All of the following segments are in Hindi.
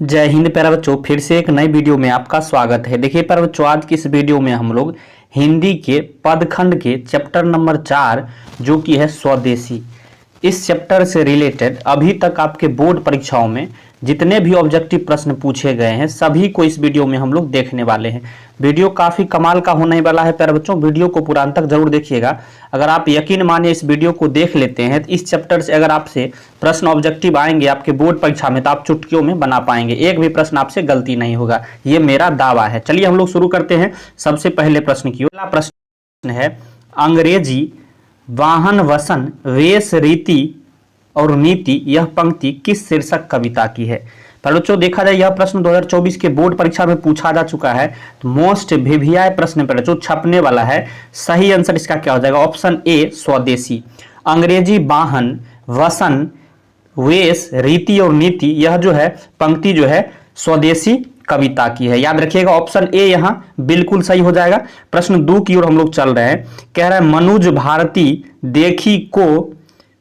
जय हिंद प्यारे बच्चों, फिर से एक नई वीडियो में आपका स्वागत है। देखिए प्यारे बच्चों, आज की इस वीडियो में हम लोग हिंदी के पदखंड के चैप्टर नंबर 4 जो कि है स्वदेशी, इस चैप्टर से रिलेटेड अभी तक आपके बोर्ड परीक्षाओं में जितने भी ऑब्जेक्टिव प्रश्न पूछे गए हैं सभी को इस वीडियो में हम लोग देखने वाले हैं। वीडियो काफ़ी कमाल का होने वाला है प्यारे बच्चों, वीडियो को पूरा अंत तक जरूर देखिएगा। अगर आप यकीन मानिए इस वीडियो को देख लेते हैं तो इस चैप्टर से अगर आपसे प्रश्न ऑब्जेक्टिव आएंगे आपके बोर्ड परीक्षा में तो आप चुटकियों में बना पाएंगे, एक भी प्रश्न आपसे गलती नहीं होगा, ये मेरा दावा है। चलिए हम लोग शुरू करते हैं सबसे पहले प्रश्न की। पहला प्रश्न है, अंग्रेजी वाहन वसन वेश रीति और नीति यह पंक्ति किस शीर्षक कविता की है। बच्चों देखा जाए यह प्रश्न 2024 के बोर्ड परीक्षा में पूछा जा चुका है, तो मोस्ट वीवीआई प्रश्न पर जो छपने वाला है। सही आंसर इसका क्या हो जाएगा? ऑप्शन ए स्वदेशी। अंग्रेजी वाहन वसन वेश रीति और नीति यह जो है पंक्ति जो है स्वदेशी कविता की है, याद रखिएगा। ऑप्शन ए यहां बिल्कुल सही हो जाएगा। प्रश्न 2 की ओर हम लोग चल रहे हैं। कह रहा है मनुज भारती देखी को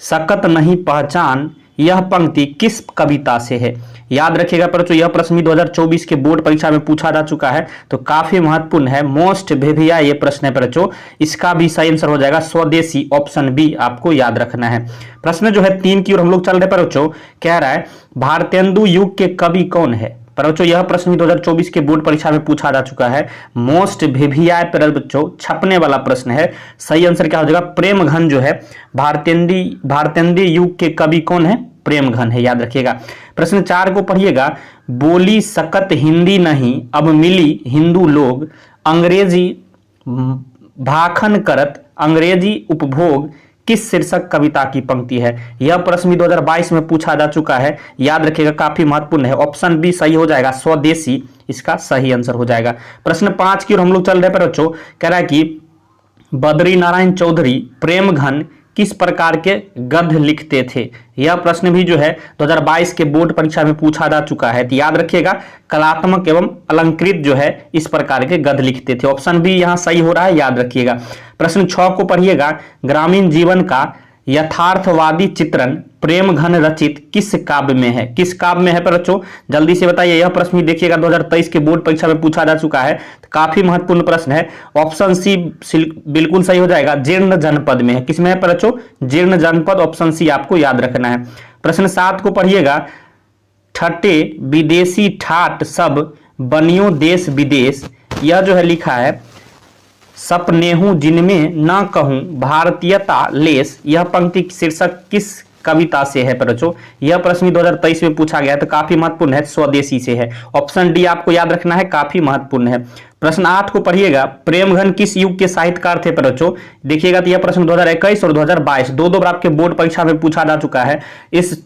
सकत नहीं पहचान यह पंक्ति किस कविता से है। याद रखिएगा बच्चों, यह प्रश्न भी 2024 के बोर्ड परीक्षा में पूछा जा चुका है, तो काफी महत्वपूर्ण है, मोस्ट वीवीआई ये प्रश्न है बच्चों। इसका भी सही आंसर हो जाएगा स्वदेशी, ऑप्शन बी आपको याद रखना है। प्रश्न जो है 3 की ओर हम लोग चल रहे हैं बच्चों। कह रहा है भारतेंदु युग के कवि कौन है। पर बच्चों यह प्रश्न भी 2024 के बोर्ड परीक्षा में पूछा जा चुका है, मोस्ट वीवीआई पर बच्चों छपने वाला प्रश्न है। सही आंसर क्या हो जाएगा? प्रेम घन जो है भारतेंदी युग के कवि कौन है? प्रेम घन है, याद रखिएगा। प्रश्न 4 को पढ़िएगा। बोली सकत हिंदी नहीं अब मिली हिंदू लोग, अंग्रेजी भाखन करत अंग्रेजी उपभोग किस शीर्षक कविता की पंक्ति है। यह प्रश्न भी 2022 में पूछा जा चुका है, याद रखिएगा, काफी महत्वपूर्ण है। ऑप्शन बी सही हो जाएगा, स्वदेशी इसका सही आंसर हो जाएगा। प्रश्न 5 की ओर हम लोग चल रहे हैं बच्चों। कह रहा है कि बद्री नारायण चौधरी प्रेम घन किस प्रकार के गद्य लिखते थे। यह प्रश्न भी जो है 2022 के बोर्ड परीक्षा में पूछा जा चुका है, तो याद रखिएगा कलात्मक एवं अलंकृत जो है इस प्रकार के गद्य लिखते थे। ऑप्शन बी यहां सही हो रहा है, याद रखिएगा। प्रश्न 6 को पढ़िएगा। ग्रामीण जीवन का यथार्थवादी चित्रण प्रेम घन रचित किस काव्य में है। किस काव्य में है पर बच्चों जल्दी से बताइए। यह प्रश्न भी देखिएगा 2023 के बोर्ड परीक्षा में पूछा जा चुका है, तो काफी महत्वपूर्ण प्रश्न है। ऑप्शन सी बिल्कुल सही हो जाएगा, जीर्ण जनपद में है। किसमें है पर बच्चों? जीर्ण जनपद, ऑप्शन सी आपको याद रखना है। प्रश्न 7 को पढ़िएगा। ठट्टे विदेशी ठाट सब बनियो देश विदेश यह जो है लिखा है सपनेहू जिनमें न कहूं भारतीयता लेस यह पंक्ति शीर्षक किस कविता से है बच्चों। यह प्रश्न 2023 में पूछा गया है, तो काफी महत्वपूर्ण है, स्वदेशी से है। ऑप्शन डी आपको याद रखना है, काफी महत्वपूर्ण है। प्रश्न 8 को पढ़िएगा। प्रेमघन किस युग के साहित्यकार थे बच्चों। देखिएगा तो यह प्रश्न 2021 और 2022 दो बार आपके बोर्ड परीक्षा में पूछा जा चुका है। इस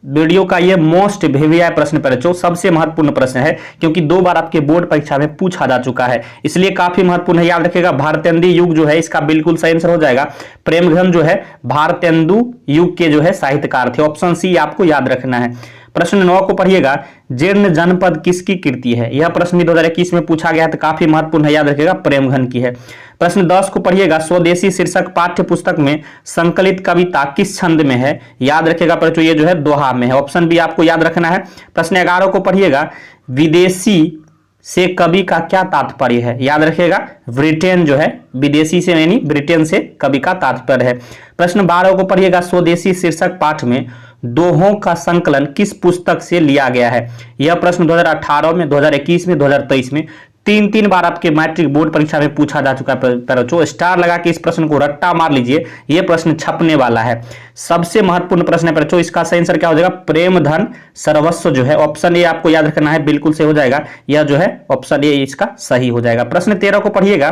वीडियो का ये मोस्ट वीवीआई प्रश्न पर बच्चों सबसे महत्वपूर्ण प्रश्न है, क्योंकि 2 बार आपके बोर्ड परीक्षा में पूछा जा चुका है, इसलिए काफी महत्वपूर्ण है। याद रखिएगा भारतेंदु युग जो है इसका बिल्कुल सही आंसर हो जाएगा। प्रेमघन जो है भारतेंदु युग के जो है साहित्यकार थे, ऑप्शन सी आपको याद रखना है। प्रश्न 9 को पढ़िएगा। जीर्ण जनपद किसकी कृति है। यह प्रश्न भी 2021 में पूछा गया है, तो काफी महत्वपूर्ण है, याद रखिएगा प्रेमघन की है। प्रश्न 10 को पढ़िएगा। स्वदेशी शीर्षक पाठ्य पुस्तक में संकलित कविता किस छंद में है। याद रखिएगा बच्चों ये जो है दोहा में है, ऑप्शन बी आपको याद रखना है। प्रश्न 11 को पढ़िएगा। विदेशी से कवि का क्या तात्पर्य है। याद रखिएगा ब्रिटेन जो है विदेशी से यानी ब्रिटेन से कवि का तात्पर्य है। प्रश्न 12 को पढ़िएगा। स्वदेशी शीर्षक पाठ में दोहों का संकलन किस पुस्तक से लिया गया है। यह प्रश्न 2018 में, 2021 में, 2023 में 3 बार आपके मैट्रिक बोर्ड परीक्षा में पूछा जा चुका है। बच्चों स्टार लगा के इस प्रश्न को रट्टा मार लीजिए, यह प्रश्न छपने वाला है, सबसे महत्वपूर्ण प्रश्न है बच्चों। इसका सही आंसर क्या हो जाएगा? प्रेम धन सर्वस्व जो है, ऑप्शन ए आपको याद रखना है, बिल्कुल सही हो जाएगा। यह जो है ऑप्शन ए इसका सही हो जाएगा। प्रश्न 13 को पढ़िएगा।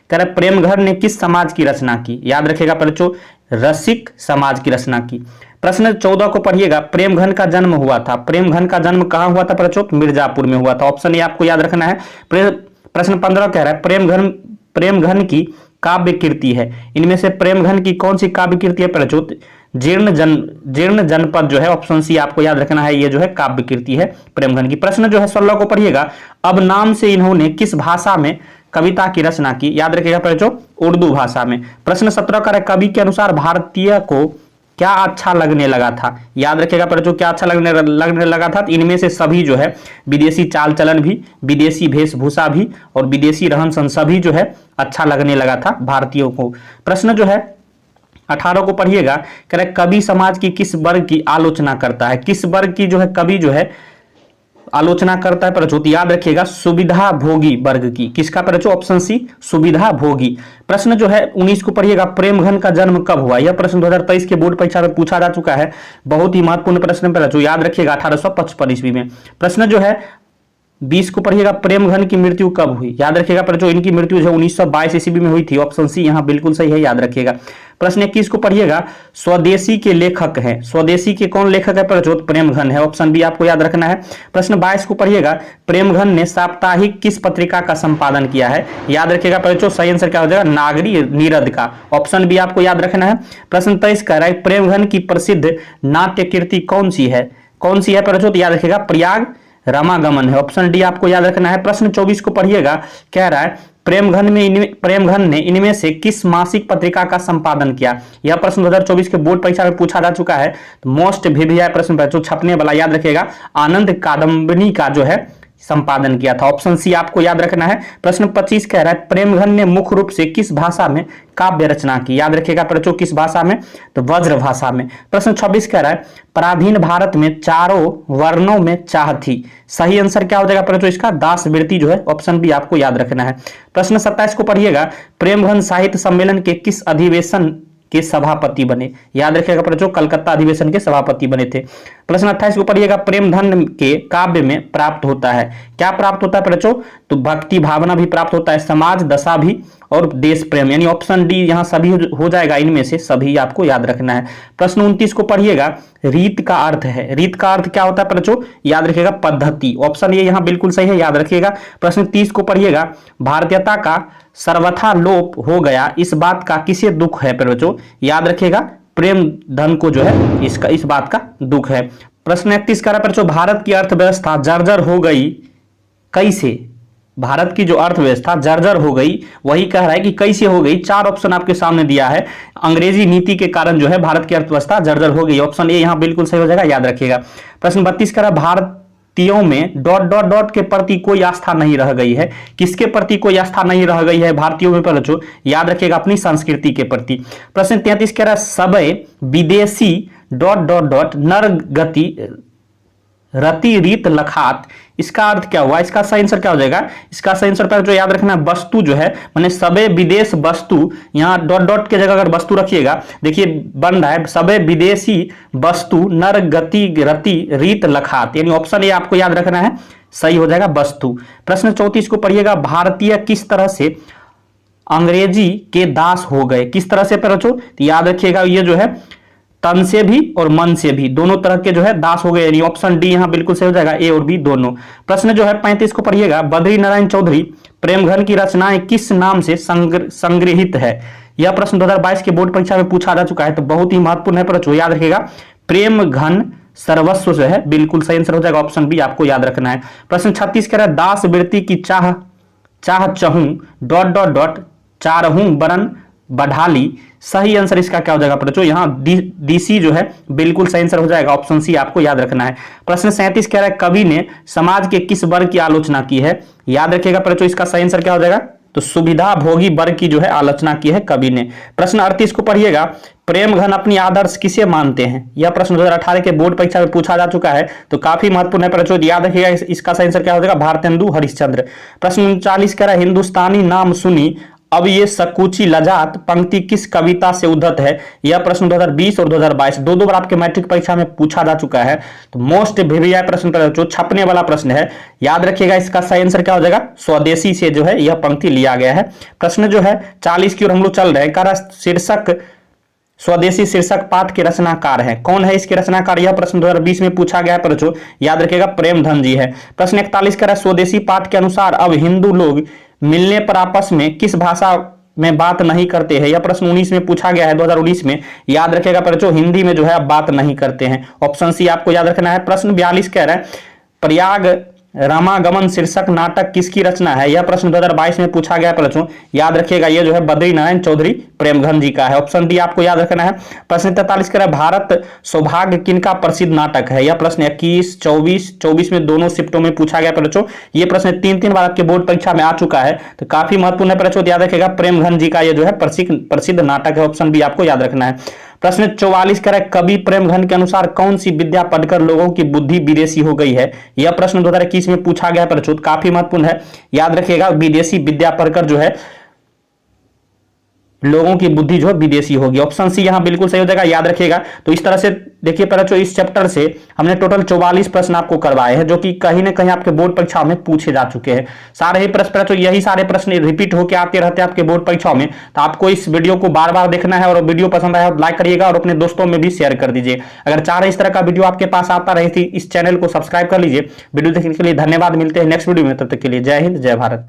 कह रहा है प्रेमघर ने किस समाज की रचना की। याद रखिएगा बच्चों रसिक समाज की रचना की। प्रश्न 14 को पढ़िएगा। प्रेमघन का जन्म हुआ था। प्रेमघन का जन्म कहां हुआ था बच्चों? मिर्जापुर में हुआ था, ऑप्शन ए आपको याद रखना है। प्रश्न 15 कह रहा है प्रेमघन की काव्य कीर्ति है। इनमें से प्रेमघन की कौन सी काव्य कीर्ति है बच्चों? जीर्ण जनपद जो है, ऑप्शन सी आपको याद रखना है, ये जो है काव्य कीर्ति है प्रेमघन की। प्रश्न जो है 16 को पढ़िएगा। अब नाम से इन्होंने किस भाषा में कविता की रचना की। याद रखिएगा बच्चों उर्दू भाषा में। प्रश्न 17 का कवि के अनुसार भारतीय को क्या अच्छा लगने लगा था। याद रखिएगा पर जो क्या अच्छा लगने लगा था, तो इनमें से सभी जो है विदेशी चाल चलन भी, विदेशी वेशभूषा भी और विदेशी रहन सहन सभी जो है अच्छा लगने लगा था भारतीयों को। प्रश्न जो है 18 को पढ़िएगा, कह रहे कवि समाज की किस वर्ग की आलोचना करता है। किस वर्ग की जो है कवि जो है आलोचना करता है प्रचो, तो याद रखिएगा सुविधा भोगी वर्ग की। किसका प्रचो, ऑप्शन सी सुविधा भोगी। प्रश्न जो है 19 को पढ़िएगा, प्रेमघन का जन्म कब हुआ। यह प्रश्न 2023 के बोर्ड परीक्षा में पूछा जा चुका है, बहुत ही महत्वपूर्ण प्रश्न प्रचो, याद रखिएगा 1855 ईस्वी में। प्रश्न जो है 20 को पढ़िएगा, प्रेमघन की मृत्यु कब हुई। याद रखिएगा पर जो इनकी मृत्यु जो 1922 ईस्वी में हुई थी, ऑप्शन सी यहां बिल्कुल सही है, याद रखिएगा। प्रश्न 21 को पढ़िएगा, स्वदेशी के लेखक हैं। स्वदेशी के कौन लेखक है प्रचो, प्रेमघन है, ऑप्शन बी आपको याद रखना है। प्रश्न 22 को पढ़िएगा, प्रेमघन ने साप्ताहिक किस पत्रिका का संपादन किया है। याद रखिएगा प्रचो, सही आंसर क्या हो जाएगा, नागरी नीरद का, ऑप्शन बी आपको याद रखना है। प्रश्न 23 कह रहा है, प्रेमघन की प्रसिद्ध नाट्य कृति कौन सी है। कौन सी है प्रचो, तो याद रखिएगा प्रयाग रामागमन है, ऑप्शन डी आपको याद रखना है। प्रश्न 24 को पढ़िएगा, कह रहा है प्रेमघन ने इनमें से किस मासिक पत्रिका का संपादन किया। यह प्रश्न 2024 के बोर्ड परीक्षा में पूछा जा चुका है, तो मोस्ट भिभिया प्रश्न जो छपने वाला, याद रखिएगा आनंद कादम्बिनी का जो है संपादन किया था, ऑप्शन सी आपको याद रखना है। प्रश्न 25 कह रहा है, प्रेमघन ने मुख्य रूप से किस भाषा में काव्य रचना की। याद रखिएगा प्रचो, किस भाषा में, तो व्रज भाषा में। प्रश्न 26 कह रहा है, पराधीन भारत में चारों वर्णों में चाह थी। सही आंसर क्या हो जाएगा प्रचो इसका, दास वृत्ति जो है, ऑप्शन बी आपको याद रखना है। प्रश्न 27 को पढ़िएगा, प्रेमघन साहित्य सम्मेलन के किस अधिवेशन के सभापति बने। याद रखिएगा प्रचो, कलकत्ता अधिवेशन के सभापति बने थे। प्रश्न 28 को पढ़िएगा, प्रेमधन के काव्य में प्राप्त होता है। क्या प्राप्त होता है प्रचो, तो भक्ति भावना भी प्राप्त होता है, समाज दशा भी और देश प्रेम, यानी ऑप्शन डी यहां सभी हो जाएगा, इनमें से सभी आपको याद रखना है। प्रश्न 29 को पढ़िएगा, रीत का अर्थ है। रीत का अर्थ क्या होता है प्रचो, याद रखिएगा पद्धति, ऑप्शन ये यहां बिल्कुल सही है, याद रखिएगा। प्रश्न 30 को पढ़िएगा, भारतीयता का सर्वथा लोप हो गया, इस बात का किसे दुख है प्रचो। याद रखिएगा प्रेम धन को जो है इसका इस बात का दुख है। प्रश्न 31 कह रहा है प्रचो, भारत की अर्थव्यवस्था जर्जर हो गई कैसे। भारत की जो अर्थव्यवस्था जर्जर हो गई, वही कह रहा है कि कैसे हो गई। चार ऑप्शन आपके सामने दिया है, अंग्रेजी नीति के कारण जो है भारत की अर्थव्यवस्था जर्जर हो गई, ऑप्शन ए यहां बिल्कुल सही हो जाएगा, याद रखिएगा। प्रश्न 32 कह रहा है, भारतीयों में ... के प्रति कोई आस्था नहीं रह गई है। किसके प्रति कोई आस्था नहीं रह गई है भारतीयों में प्रचो, याद रखिएगा अपनी संस्कृति के प्रति। प्रश्न 33 कह रहा है, सबे विदेशी ... नर गति रति रीत लखात, इसका अर्थ क्या हुआ। इसका सही आंसर क्या हो जाएगा, इसका सही आंसर पर जो याद रखना वस्तु जो है, माने सबे विदेश वस्तु, यहाँ ... के जगह अगर वस्तु रखिएगा, देखिए बन रहा है सबे विदेशी वस्तु नर गति रति रीत लखात, यानी ऑप्शन ए आपको याद रखना है, सही हो जाएगा वस्तु। प्रश्न 34 को पढ़िएगा, भारतीय किस तरह से अंग्रेजी के दास हो गए। किस तरह से प्रचो, तो याद रखिएगा ये जो है तन से भी और मन से भी दोनों तरह के जो है दास हो गए, यानी ऑप्शन डी यहां बिल्कुल सही हो जाएगा, ए और बी दोनों। प्रश्न जो है 35 को पढ़िएगा, बद्री नारायण चौधरी प्रेमघन की रचनाएं किस नाम से संग्रहित है। यह प्रश्न 2022 के बोर्ड परीक्षा में पूछा जा चुका है, तो बहुत ही महत्वपूर्ण है प्रचो, याद रखिएगा प्रेमघन सर्वस्व जो है बिल्कुल सही आंसर हो जाएगा, ऑप्शन बी आपको याद रखना है। प्रश्न 36 कह रहा है, दास वृत्ति की चाह चहूं ... चारहूं बरन बढ़ाली, सही आंसर इसका क्या हो जाएगा प्रचो, यहां डीसी जो है बिल्कुल सही आंसर हो जाएगा, ऑप्शन सी आपको याद रखना है। प्रश्न 37 कह रहा है, कवि ने समाज के किस वर्ग की आलोचना की है। याद रखिएगा प्रचो, इसका सही आंसर क्या हो जाएगा, तो सुविधा भोगी वर्ग की जो है आलोचना की है कवि ने। प्रश्न 38 को पढ़िएगा, प्रेमघन अपनी आदर्श किसे मानते हैं। यह प्रश्न 2018 के बोर्ड परीक्षा में पूछा जा चुका है, तो काफी महत्वपूर्ण है प्रचो, याद रखिएगा इसका सही आंसर क्या हो जाएगा, भारतेंदु हरिश्चंद्र। प्रश्न 39 कह रहा है, हिंदुस्तानी नाम सुनी अब ये सकूची लजात पंक्ति किस कविता से उद्धत है। यह प्रश्न 2020 और 2022 दो बार आपके मैट्रिक परीक्षा में पूछा जा चुका है, तो मोस्ट भिविया प्रश्न पर जो छपने वाला प्रश्न है, याद रखिएगा इसका सही आंसर क्या हो जाएगा, स्वदेशी से जो है यह पंक्ति लिया गया है। प्रश्न जो है 40 की ओर हम लोग चल रहे हैं, कह रहा शीर्षक स्वदेशी शीर्षक पाठ के रचनाकार हैं, कौन है इसके रचनाकार। यह प्रश्न 2020 में पूछा गया प्रचो, याद रखिएगा प्रेमधन जी है। प्रश्न 41 कह रहा है, स्वदेशी पाठ के अनुसार अब हिंदू लोग मिलने पर आपस में किस भाषा में बात नहीं करते हैं। यह प्रश्न 19 में पूछा गया है, 2019 में, याद रखिएगा प्रचो हिंदी में जो है अब बात नहीं करते हैं, ऑप्शन सी आपको याद रखना है। प्रश्न 42 कह रहा है, प्रयाग रामागमन शीर्षक नाटक किसकी रचना है? यह प्रश्न 2022 में पूछा गया बच्चों, याद रखिएगा। ये जो है बद्री नारायण चौधरी प्रेमघन जी का है। ऑप्शन डी आपको याद रखना है। प्रश्न 43 का भारत सौभाग्य किनका प्रसिद्ध नाटक है? यह प्रश्न 21, 24 में दोनों शिफ्टों में पूछा गया बच्चों। ये प्रश्न 3 बार आपके बोर्ड परीक्षा में आ चुका है, तो काफी महत्वपूर्ण है बच्चों। याद रखिएगा प्रेमघन जी का ये जो है प्रसिद्ध नाटक है। ऑप्शन बी आपको याद रखना है। प्रश्न 44 कह रहा है कवि प्रेमघन के अनुसार कौन सी विद्या पढ़कर लोगों की बुद्धि विदेशी हो गई है? यह प्रश्न 2021 में पूछा गया प्रचुत, काफी महत्वपूर्ण है। याद रखिएगा विदेशी विद्या पढ़कर जो है लोगों की बुद्धि जो विदेशी होगी। ऑप्शन सी यहां बिल्कुल सही हो जाएगा, याद रखिएगा। तो इस तरह से देखिए बच्चों, इस चैप्टर से हमने टोटल 44 प्रश्न आपको करवाए हैं, जो कि कहीं ना कहीं आपके बोर्ड परीक्षाओं में पूछे जा चुके हैं। सारे ही प्रश्न बच्चों, यही सारे प्रश्न रिपीट होकर आते रहते हैं आपके बोर्ड परीक्षाओं में। तो आपको इस वीडियो को बार बार देखना है, और वीडियो पसंद आया तो लाइक करिएगा और अपने दोस्तों में भी शेयर कर दीजिए। अगर चाह रहे इस तरह का वीडियो आपके पास आता रहे, इस चैनल को सब्सक्राइब कर लीजिए। वीडियो देखने के लिए धन्यवाद। मिलते हैं नेक्स्ट वीडियो में, तब तक के लिए जय हिंद, जय भारत।